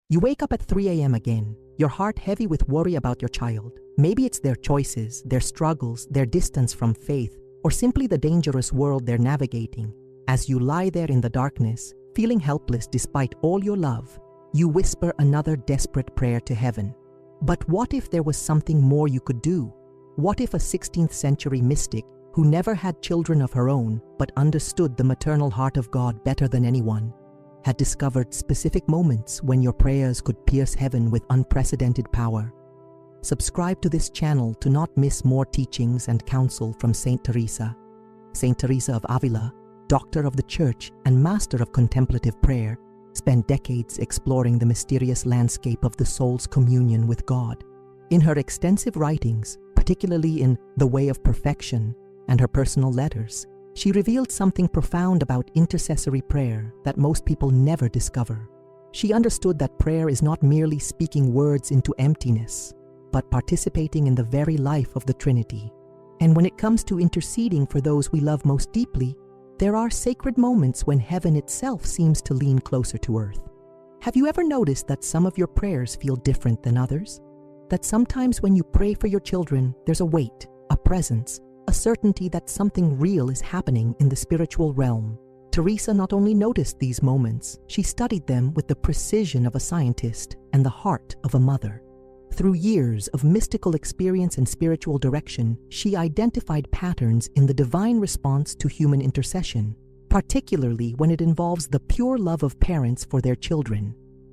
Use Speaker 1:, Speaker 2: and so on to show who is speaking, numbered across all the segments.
Speaker 1: You wake up at 3 a.m. again, your heart heavy with worry about your child. Maybe it's their choices, their struggles, their distance from faith, or simply the dangerous world they're navigating. As you lie there in the darkness, feeling helpless despite all your love, you whisper another desperate prayer to heaven. But what if there was something more you could do? What if a 16th century mystic who never had children of her own but understood the maternal heart of God better than anyone, had discovered specific moments when your prayers could pierce heaven with unprecedented power? Subscribe to this channel to not miss more teachings and counsel from Saint Teresa. Saint Teresa of Avila, doctor of the Church and master of contemplative prayer, spent decades exploring the mysterious landscape of the soul's communion with God. In her extensive writings, particularly in The Way of Perfection and her personal letters, she revealed something profound about intercessory prayer that most people never discover. She understood that prayer is not merely speaking words into emptiness, but participating in the very life of the Trinity. And when it comes to interceding for those we love most deeply, there are sacred moments when heaven itself seems to lean closer to earth. Have you ever noticed that some of your prayers feel different than others? That sometimes when you pray for your children, there's a weight, a presence, a certainty that something real is happening in the spiritual realm. Teresa not only noticed these moments, she studied them with the precision of a scientist and the heart of a mother. Through years of mystical experience and spiritual direction, she identified patterns in the divine response to human intercession, particularly when it involves the pure love of parents for their children.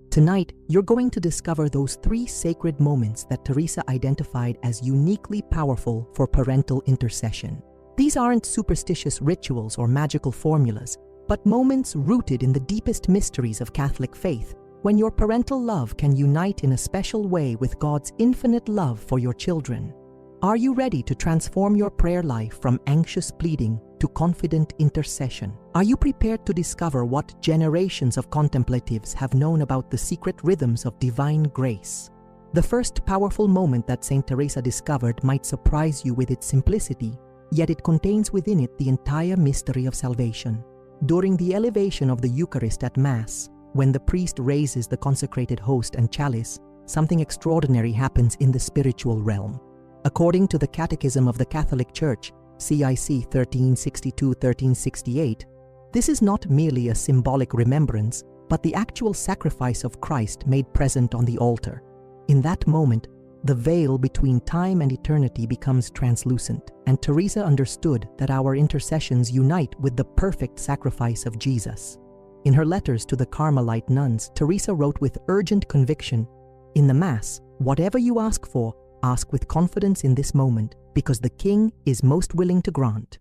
Speaker 1: Tonight, you're going to discover those 3 sacred moments that Teresa identified as uniquely powerful for parental intercession. These aren't superstitious rituals or magical formulas, but moments rooted in the deepest mysteries of Catholic faith, when your parental love can unite in a special way with God's infinite love for your children. Are you ready to transform your prayer life from anxious pleading to confident intercession? Are you prepared to discover what generations of contemplatives have known about the secret rhythms of divine grace? The first powerful moment that Saint Teresa discovered might surprise you with its simplicity, yet it contains within it the entire mystery of salvation. During the elevation of the Eucharist at Mass, when the priest raises the consecrated host and chalice, something extraordinary happens in the spiritual realm. According to the Catechism of the Catholic Church, CIC 1362-1368, this is not merely a symbolic remembrance, but the actual sacrifice of Christ made present on the altar. In that moment, the veil between time and eternity becomes translucent, and Teresa understood that our intercessions unite with the perfect sacrifice of Jesus. In her letters to the Carmelite nuns, Teresa wrote with urgent conviction, "In the Mass, whatever you ask for, ask with confidence in this moment, because the King is most willing to grant."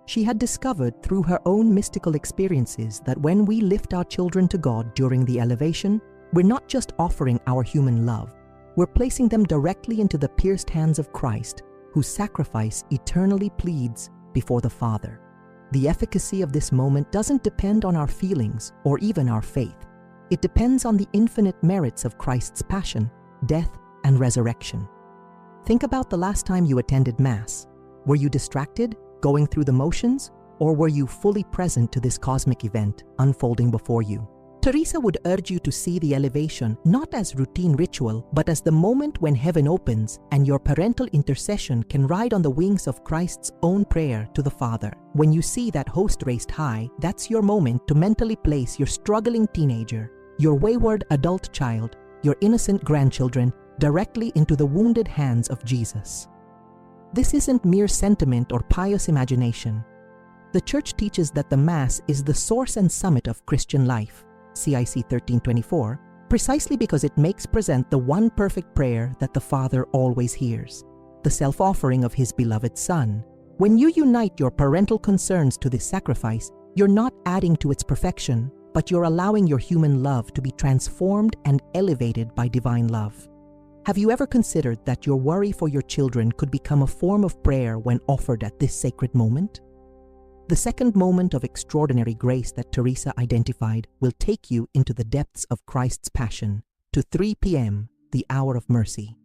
Speaker 1: She had discovered through her own mystical experiences that when we lift our children to God during the elevation, we're not just offering our human love, we're placing them directly into the pierced hands of Christ, whose sacrifice eternally pleads before the Father. The efficacy of this moment doesn't depend on our feelings or even our faith. It depends on the infinite merits of Christ's passion, death, and resurrection. Think about the last time you attended Mass. Were you distracted, going through the motions, or were you fully present to this cosmic event unfolding before you? Teresa would urge you to see the elevation not as routine ritual, but as the moment when heaven opens and your parental intercession can ride on the wings of Christ's own prayer to the Father. When you see that host raised high, that's your moment to mentally place your struggling teenager, your wayward adult child, your innocent grandchildren directly into the wounded hands of Jesus. This isn't mere sentiment or pious imagination. The Church teaches that the Mass is the source and summit of Christian life, CIC 1324, precisely because it makes present the one perfect prayer that the Father always hears, the self-offering of His beloved Son. When you unite your parental concerns to this sacrifice, you're not adding to its perfection, but you're allowing your human love to be transformed and elevated by divine love. Have you ever considered that your worry for your children could become a form of prayer when offered at this sacred moment? The second moment of extraordinary grace that Teresa identified will take you into the depths of Christ's Passion, to 3 p.m., the hour of mercy.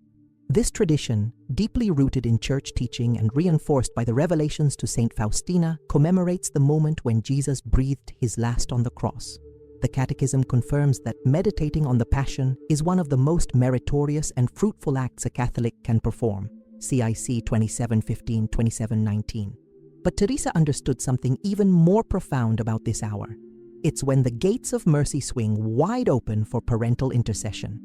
Speaker 1: This tradition, deeply rooted in church teaching and reinforced by the revelations to Saint Faustina, commemorates the moment when Jesus breathed his last on the cross. the Catechism confirms that meditating on the Passion is one of the most meritorious and fruitful acts a Catholic can perform. CIC 2715, 2719. But Teresa understood something even more profound about this hour. It's when the gates of mercy swing wide open for parental intercession.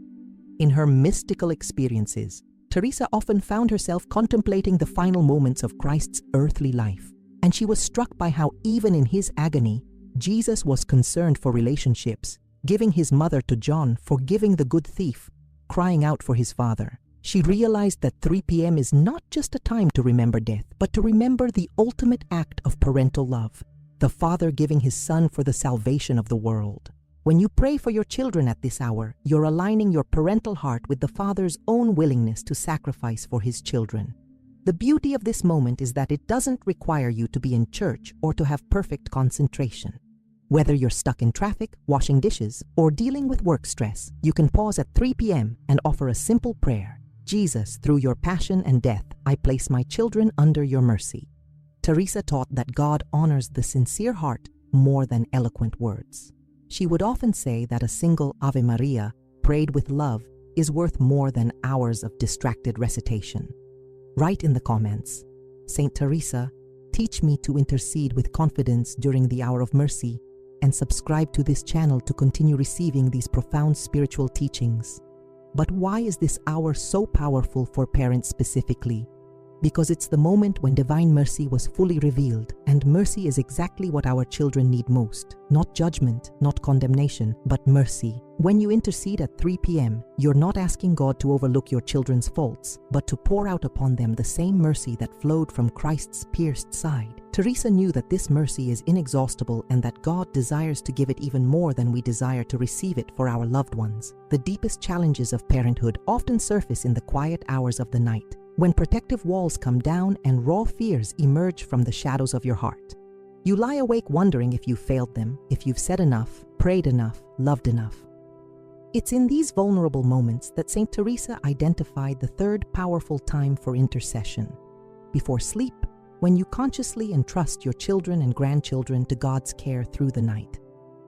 Speaker 1: In her mystical experiences, Teresa often found herself contemplating the final moments of Christ's earthly life, and she was struck by how even in his agony, Jesus was concerned for relationships, giving his mother to John, forgiving the good thief, crying out for his father. She realized that 3 p.m. is not just a time to remember death, but to remember the ultimate act of parental love, the Father giving his Son for the salvation of the world. When you pray for your children at this hour, you're aligning your parental heart with the Father's own willingness to sacrifice for his children. The beauty of this moment is that it doesn't require you to be in church or to have perfect concentration. Whether you're stuck in traffic, washing dishes, or dealing with work stress, you can pause at 3 p.m. and offer a simple prayer. Jesus, through your passion and death, I place my children under your mercy. Teresa taught that God honors the sincere heart more than eloquent words. She would often say that a single Ave Maria, prayed with love, is worth more than hours of distracted recitation. Write in the comments, Saint Teresa, teach me to intercede with confidence during the hour of mercy, and subscribe to this channel to continue receiving these profound spiritual teachings. But why is this hour so powerful for parents specifically? Because it's the moment when divine mercy was fully revealed, and mercy is exactly what our children need most. Not judgment, not condemnation, but mercy. When you intercede at 3 p.m., you're not asking God to overlook your children's faults, but to pour out upon them the same mercy that flowed from Christ's pierced side. Teresa knew that this mercy is inexhaustible and that God desires to give it even more than we desire to receive it for our loved ones. The deepest challenges of parenthood often surface in the quiet hours of the night, when protective walls come down and raw fears emerge from the shadows of your heart. You lie awake wondering if you failed them, if you've said enough, prayed enough, loved enough. It's in these vulnerable moments that Saint Teresa identified the third powerful time for intercession. Before sleep, when you consciously entrust your children and grandchildren to God's care through the night.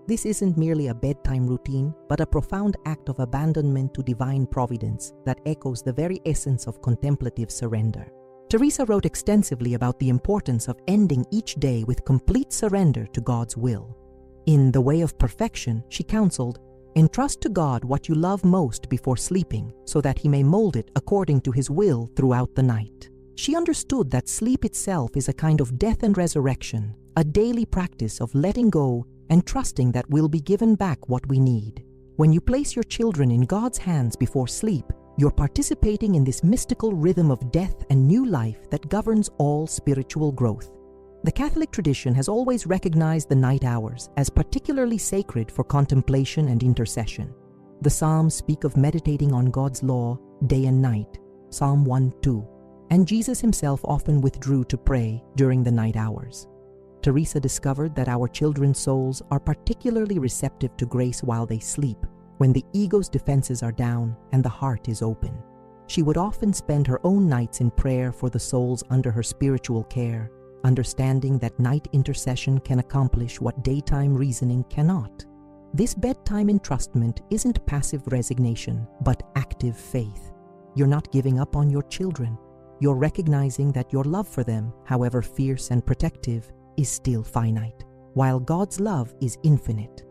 Speaker 1: This isn't merely a bedtime routine, but a profound act of abandonment to divine providence that echoes the very essence of contemplative surrender. Teresa wrote extensively about the importance of ending each day with complete surrender to God's will. In The Way of Perfection, she counseled, entrust to God what you love most before sleeping, so that he may mold it according to his will throughout the night. She understood that sleep itself is a kind of death and resurrection, a daily practice of letting go and trusting that we'll be given back what we need. When you place your children in God's hands before sleep, you're participating in this mystical rhythm of death and new life that governs all spiritual growth. The Catholic tradition has always recognized the night hours as particularly sacred for contemplation and intercession. The Psalms speak of meditating on God's law day and night, Psalm 1:2, and Jesus himself often withdrew to pray during the night hours. Teresa discovered that our children's souls are particularly receptive to grace while they sleep, when the ego's defenses are down and the heart is open. She would often spend her own nights in prayer for the souls under her spiritual care, understanding that night intercession can accomplish what daytime reasoning cannot. This bedtime entrustment isn't passive resignation, but active faith. You're not giving up on your children. You're recognizing that your love for them, however fierce and protective, is still finite, while God's love is infinite.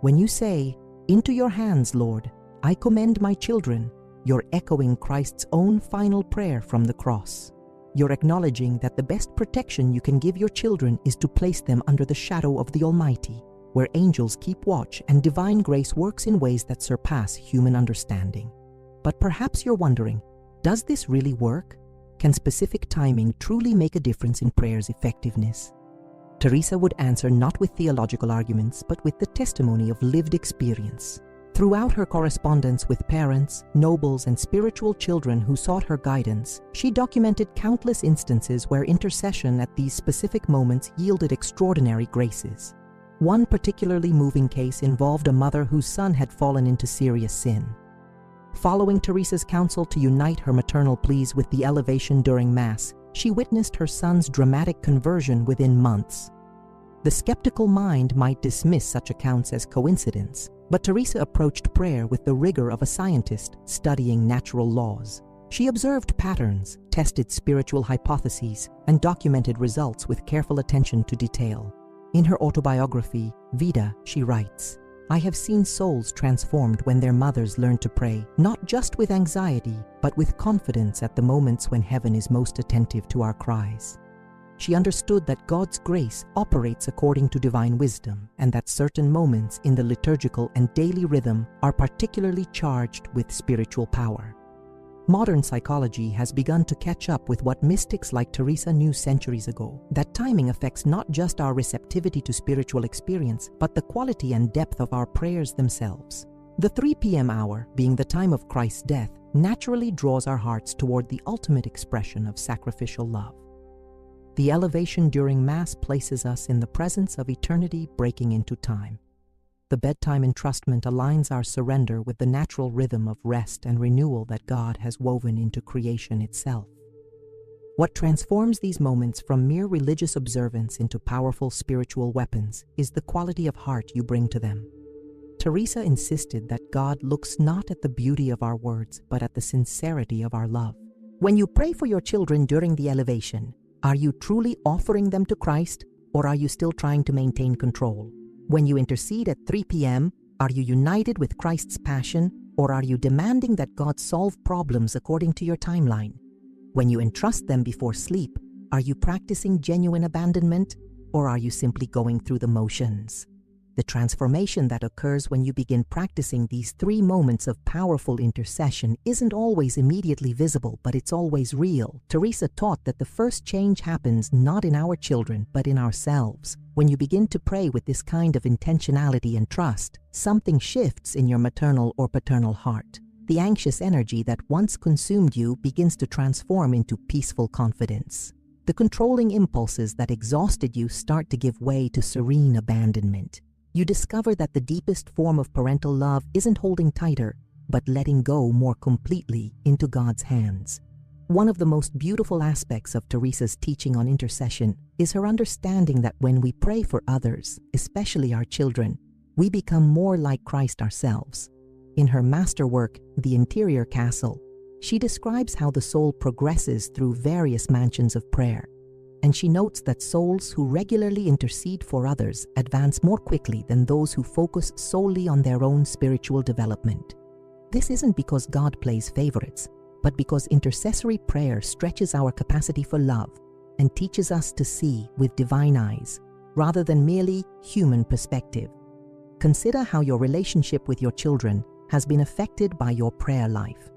Speaker 1: When you say, "Into your hands, Lord, I commend my children," you're echoing Christ's own final prayer from the cross. You're acknowledging that the best protection you can give your children is to place them under the shadow of the Almighty, where angels keep watch and divine grace works in ways that surpass human understanding. But perhaps you're wondering, does this really work? Can specific timing truly make a difference in prayer's effectiveness? Teresa would answer not with theological arguments, but with the testimony of lived experience. Throughout her correspondence with parents, nobles, and spiritual children who sought her guidance, she documented countless instances where intercession at these specific moments yielded extraordinary graces. One particularly moving case involved a mother whose son had fallen into serious sin. Following Teresa's counsel to unite her maternal pleas with the elevation during Mass, she witnessed her son's dramatic conversion within months. The skeptical mind might dismiss such accounts as coincidence, but Teresa approached prayer with the rigor of a scientist studying natural laws. She observed patterns, tested spiritual hypotheses, and documented results with careful attention to detail. In her autobiography, Vida, she writes, "I have seen souls transformed when their mothers learned to pray, not just with anxiety, but with confidence at the moments when heaven is most attentive to our cries." She understood that God's grace operates according to divine wisdom, and that certain moments in the liturgical and daily rhythm are particularly charged with spiritual power. Modern psychology has begun to catch up with what mystics like Teresa knew centuries ago, that timing affects not just our receptivity to spiritual experience, but the quality and depth of our prayers themselves. The 3 p.m. hour, being the time of Christ's death, naturally draws our hearts toward the ultimate expression of sacrificial love. The elevation during Mass places us in the presence of eternity breaking into time. The bedtime entrustment aligns our surrender with the natural rhythm of rest and renewal that God has woven into creation itself. What transforms these moments from mere religious observance into powerful spiritual weapons is the quality of heart you bring to them. Teresa insisted that God looks not at the beauty of our words, but at the sincerity of our love. When you pray for your children during the elevation, are you truly offering them to Christ, or are you still trying to maintain control? When you intercede at 3 p.m., are you united with Christ's passion, or are you demanding that God solve problems according to your timeline? When you entrust them before sleep, are you practicing genuine abandonment, or are you simply going through the motions? The transformation that occurs when you begin practicing these 3 moments of powerful intercession isn't always immediately visible, but it's always real. Teresa taught that the first change happens not in our children, but in ourselves. When you begin to pray with this kind of intentionality and trust, something shifts in your maternal or paternal heart. The anxious energy that once consumed you begins to transform into peaceful confidence. The controlling impulses that exhausted you start to give way to serene abandonment. You discover that the deepest form of parental love isn't holding tighter, but letting go more completely into God's hands. One of the most beautiful aspects of Teresa's teaching on intercession is her understanding that when we pray for others, especially our children, we become more like Christ ourselves. In her masterwork, The Interior Castle, she describes how the soul progresses through various mansions of prayer. And she notes that souls who regularly intercede for others advance more quickly than those who focus solely on their own spiritual development. This isn't because God plays favorites, but because intercessory prayer stretches our capacity for love and teaches us to see with divine eyes, rather than merely human perspective. Consider how your relationship with your children has been affected by your prayer life.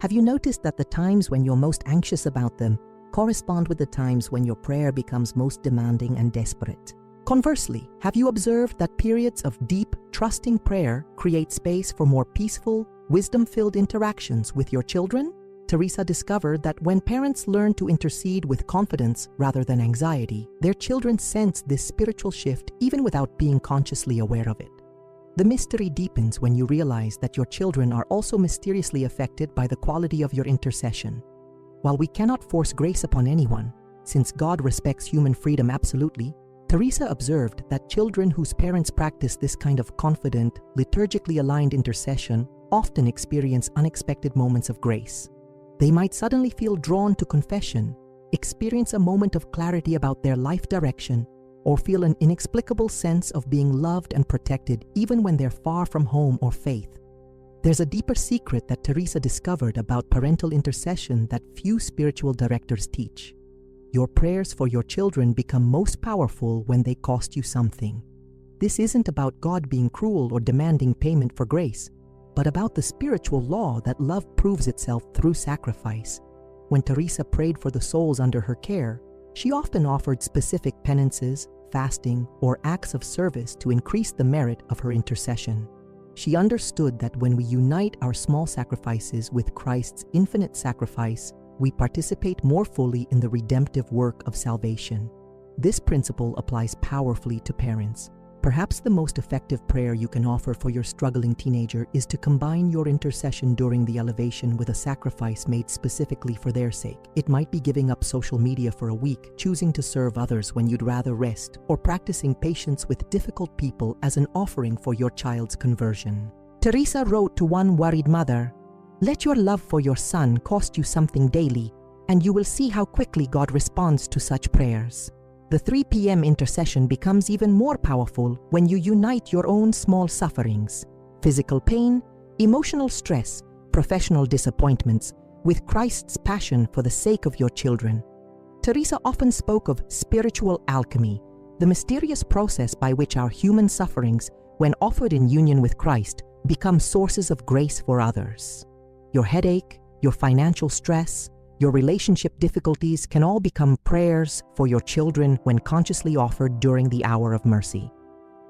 Speaker 1: Have you noticed that the times when you're most anxious about them correspond with the times when your prayer becomes most demanding and desperate? Conversely, have you observed that periods of deep, trusting prayer create space for more peaceful, wisdom-filled interactions with your children? Teresa discovered that when parents learn to intercede with confidence rather than anxiety, their children sense this spiritual shift even without being consciously aware of it. The mystery deepens when you realize that your children are also mysteriously affected by the quality of your intercession. While we cannot force grace upon anyone, since God respects human freedom absolutely, Teresa observed that children whose parents practice this kind of confident, liturgically aligned intercession often experience unexpected moments of grace. They might suddenly feel drawn to confession, experience a moment of clarity about their life direction, or feel an inexplicable sense of being loved and protected even when they're far from home or faith. There's a deeper secret that Teresa discovered about parental intercession that few spiritual directors teach. Your prayers for your children become most powerful when they cost you something. This isn't about God being cruel or demanding payment for grace, but about the spiritual law that love proves itself through sacrifice. When Teresa prayed for the souls under her care, she often offered specific penances, fasting, or acts of service to increase the merit of her intercession. She understood that when we unite our small sacrifices with Christ's infinite sacrifice, we participate more fully in the redemptive work of salvation. This principle applies powerfully to parents. Perhaps the most effective prayer you can offer for your struggling teenager is to combine your intercession during the elevation with a sacrifice made specifically for their sake. It might be giving up social media for a week, choosing to serve others when you'd rather rest, or practicing patience with difficult people as an offering for your child's conversion. Teresa wrote to one worried mother, "Let your love for your son cost you something daily, and you will see how quickly God responds to such prayers." The 3 p.m. intercession becomes even more powerful when you unite your own small sufferings, physical pain, emotional stress, professional disappointments, with Christ's passion for the sake of your children. Teresa often spoke of spiritual alchemy, the mysterious process by which our human sufferings, when offered in union with Christ, become sources of grace for others. Your headache, your financial stress, your relationship difficulties can all become prayers for your children when consciously offered during the hour of mercy.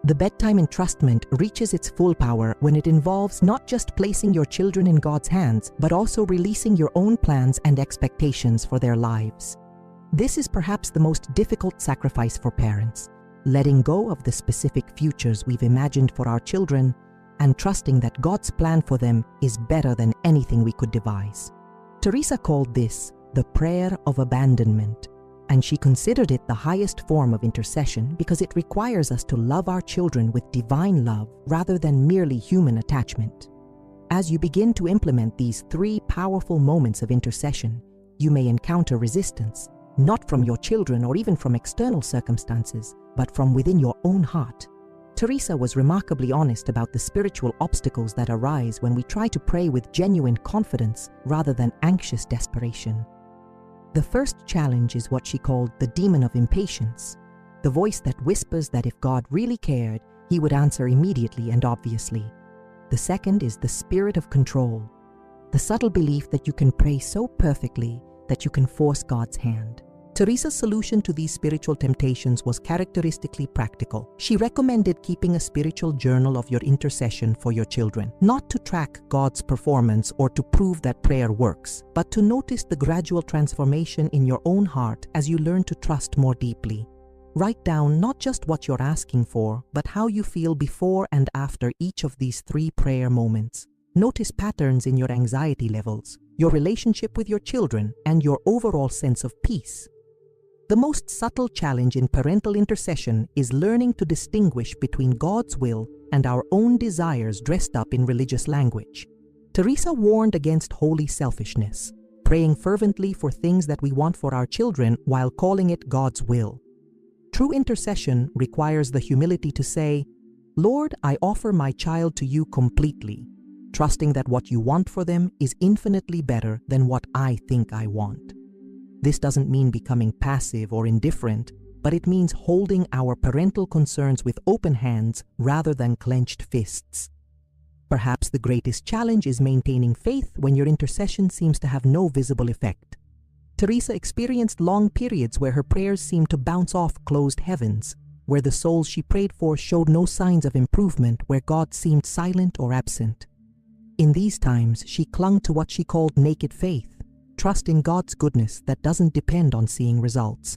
Speaker 1: The bedtime entrustment reaches its full power when it involves not just placing your children in God's hands, but also releasing your own plans and expectations for their lives. This is perhaps the most difficult sacrifice for parents, letting go of the specific futures we've imagined for our children and trusting that God's plan for them is better than anything we could devise. Teresa called this the prayer of abandonment, and she considered it the highest form of intercession because it requires us to love our children with divine love rather than merely human attachment. As you begin to implement these 3 powerful moments of intercession, you may encounter resistance, not from your children or even from external circumstances, but from within your own heart. Teresa was remarkably honest about the spiritual obstacles that arise when we try to pray with genuine confidence rather than anxious desperation. The first challenge is what she called the demon of impatience, the voice that whispers that if God really cared, he would answer immediately and obviously. The second is the spirit of control, the subtle belief that you can pray so perfectly that you can force God's hand. Teresa's solution to these spiritual temptations was characteristically practical. She recommended keeping a spiritual journal of your intercession for your children, not to track God's performance or to prove that prayer works, but to notice the gradual transformation in your own heart as you learn to trust more deeply. Write down not just what you're asking for, but how you feel before and after each of these 3 prayer moments. Notice patterns in your anxiety levels, your relationship with your children, and your overall sense of peace. The most subtle challenge in parental intercession is learning to distinguish between God's will and our own desires dressed up in religious language. Teresa warned against holy selfishness, praying fervently for things that we want for our children while calling it God's will. True intercession requires the humility to say, "Lord, I offer my child to you completely," trusting that what you want for them is infinitely better than what I think I want. This doesn't mean becoming passive or indifferent, but it means holding our parental concerns with open hands rather than clenched fists. Perhaps the greatest challenge is maintaining faith when your intercession seems to have no visible effect. Teresa experienced long periods where her prayers seemed to bounce off closed heavens, where the souls she prayed for showed no signs of improvement, where God seemed silent or absent. In these times, she clung to what she called naked faith, trust in God's goodness that doesn't depend on seeing results.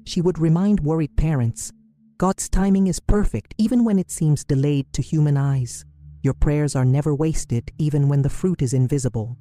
Speaker 1: She would remind worried parents, God's timing is perfect even when it seems delayed to human eyes. Your prayers are never wasted even when the fruit is invisible.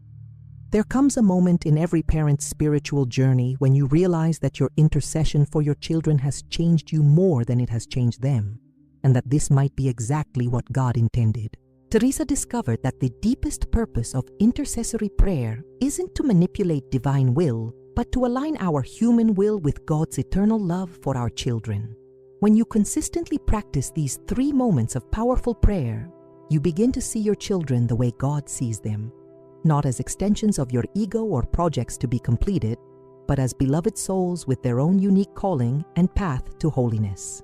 Speaker 1: There comes a moment in every parent's spiritual journey when you realize that your intercession for your children has changed you more than it has changed them, and that this might be exactly what God intended. Teresa discovered that the deepest purpose of intercessory prayer isn't to manipulate divine will, but to align our human will with God's eternal love for our children. When you consistently practice these 3 moments of powerful prayer, you begin to see your children the way God sees them, not as extensions of your ego or projects to be completed, but as beloved souls with their own unique calling and path to holiness.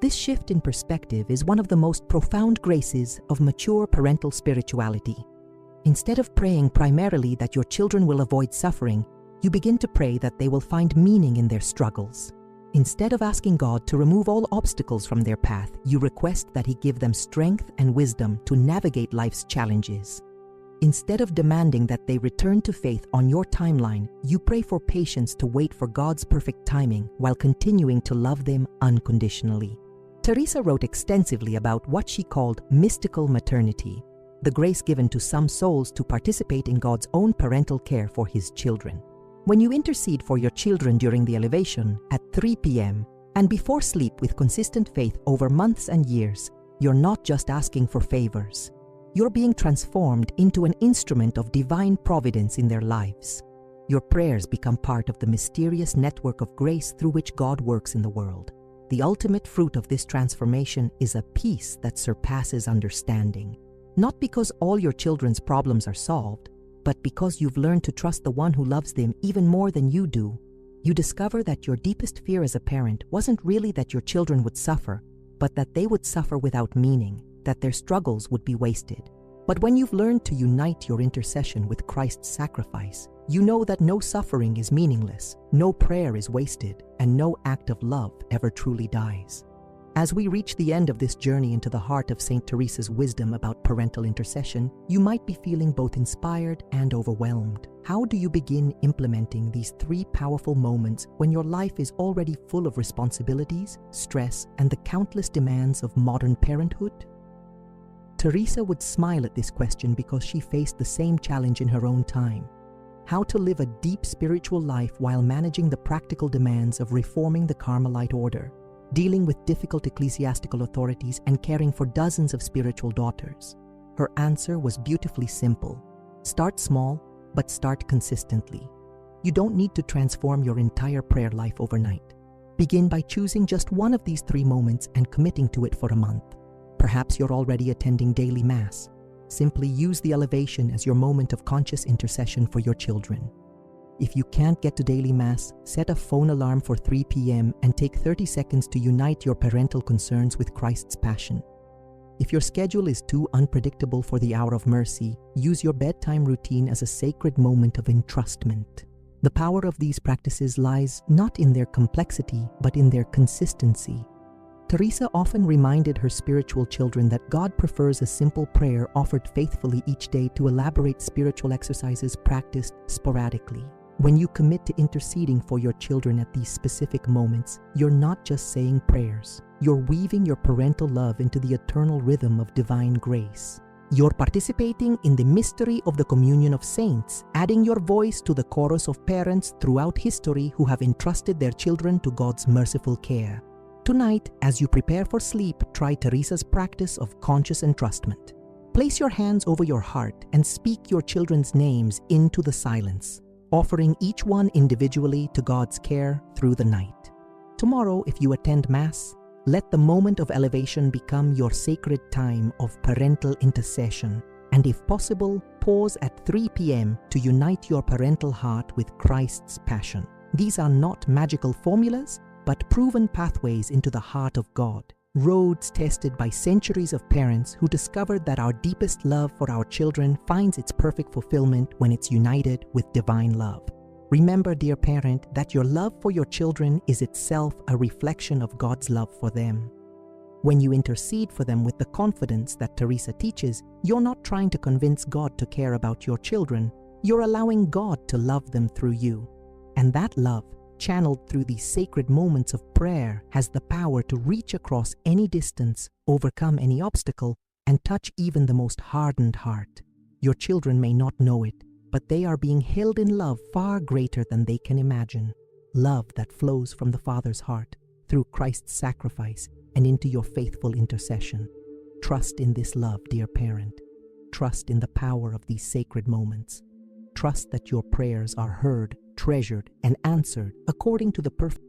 Speaker 1: This shift in perspective is one of the most profound graces of mature parental spirituality. Instead of praying primarily that your children will avoid suffering, you begin to pray that they will find meaning in their struggles. Instead of asking God to remove all obstacles from their path, you request that He give them strength and wisdom to navigate life's challenges. Instead of demanding that they return to faith on your timeline, you pray for patience to wait for God's perfect timing while continuing to love them unconditionally. Teresa wrote extensively about what she called mystical maternity, the grace given to some souls to participate in God's own parental care for His children. When you intercede for your children during the elevation at 3 p.m. and before sleep with consistent faith over months and years, you're not just asking for favors. You're being transformed into an instrument of divine providence in their lives. Your prayers become part of the mysterious network of grace through which God works in the world. The ultimate fruit of this transformation is a peace that surpasses understanding. Not because all your children's problems are solved, but because you've learned to trust the one who loves them even more than you do. You discover that your deepest fear as a parent wasn't really that your children would suffer, but that they would suffer without meaning, that their struggles would be wasted. But when you've learned to unite your intercession with Christ's sacrifice, you know that no suffering is meaningless, no prayer is wasted, and no act of love ever truly dies. As we reach the end of this journey into the heart of St. Teresa's wisdom about parental intercession, you might be feeling both inspired and overwhelmed. How do you begin implementing these 3 powerful moments when your life is already full of responsibilities, stress, and the countless demands of modern parenthood? Teresa would smile at this question because she faced the same challenge in her own time. How to live a deep spiritual life while managing the practical demands of reforming the Carmelite order, dealing with difficult ecclesiastical authorities, and caring for dozens of spiritual daughters. Her answer was beautifully simple. Start small, but start consistently. You don't need to transform your entire prayer life overnight. Begin by choosing just one of these 3 moments and committing to it for a month. Perhaps you're already attending daily Mass. Simply use the elevation as your moment of conscious intercession for your children. If you can't get to daily Mass, set a phone alarm for 3 p.m. and take 30 seconds to unite your parental concerns with Christ's passion. If your schedule is too unpredictable for the hour of mercy, use your bedtime routine as a sacred moment of entrustment. The power of these practices lies not in their complexity, but in their consistency. Teresa often reminded her spiritual children that God prefers a simple prayer offered faithfully each day to elaborate spiritual exercises practiced sporadically. When you commit to interceding for your children at these specific moments, you're not just saying prayers. You're weaving your parental love into the eternal rhythm of divine grace. You're participating in the mystery of the communion of saints, adding your voice to the chorus of parents throughout history who have entrusted their children to God's merciful care. Tonight, as you prepare for sleep, try Teresa's practice of conscious entrustment. Place your hands over your heart and speak your children's names into the silence, offering each one individually to God's care through the night. Tomorrow, if you attend Mass, let the moment of elevation become your sacred time of parental intercession, and if possible, pause at 3 p.m. to unite your parental heart with Christ's passion. These are not magical formulas, but proven pathways into the heart of God, roads tested by centuries of parents who discovered that our deepest love for our children finds its perfect fulfillment when it's united with divine love. Remember, dear parent, that your love for your children is itself a reflection of God's love for them. When you intercede for them with the confidence that Teresa teaches, you're not trying to convince God to care about your children. You're allowing God to love them through you. And that love, channeled through these sacred moments of prayer, has the power to reach across any distance, overcome any obstacle, and touch even the most hardened heart. Your children may not know it, but they are being held in love far greater than they can imagine. Love that flows from the Father's heart through Christ's sacrifice and into your faithful intercession. Trust in this love, dear parent. Trust in the power of these sacred moments. Trust that your prayers are heard, treasured, and answered according to the perfect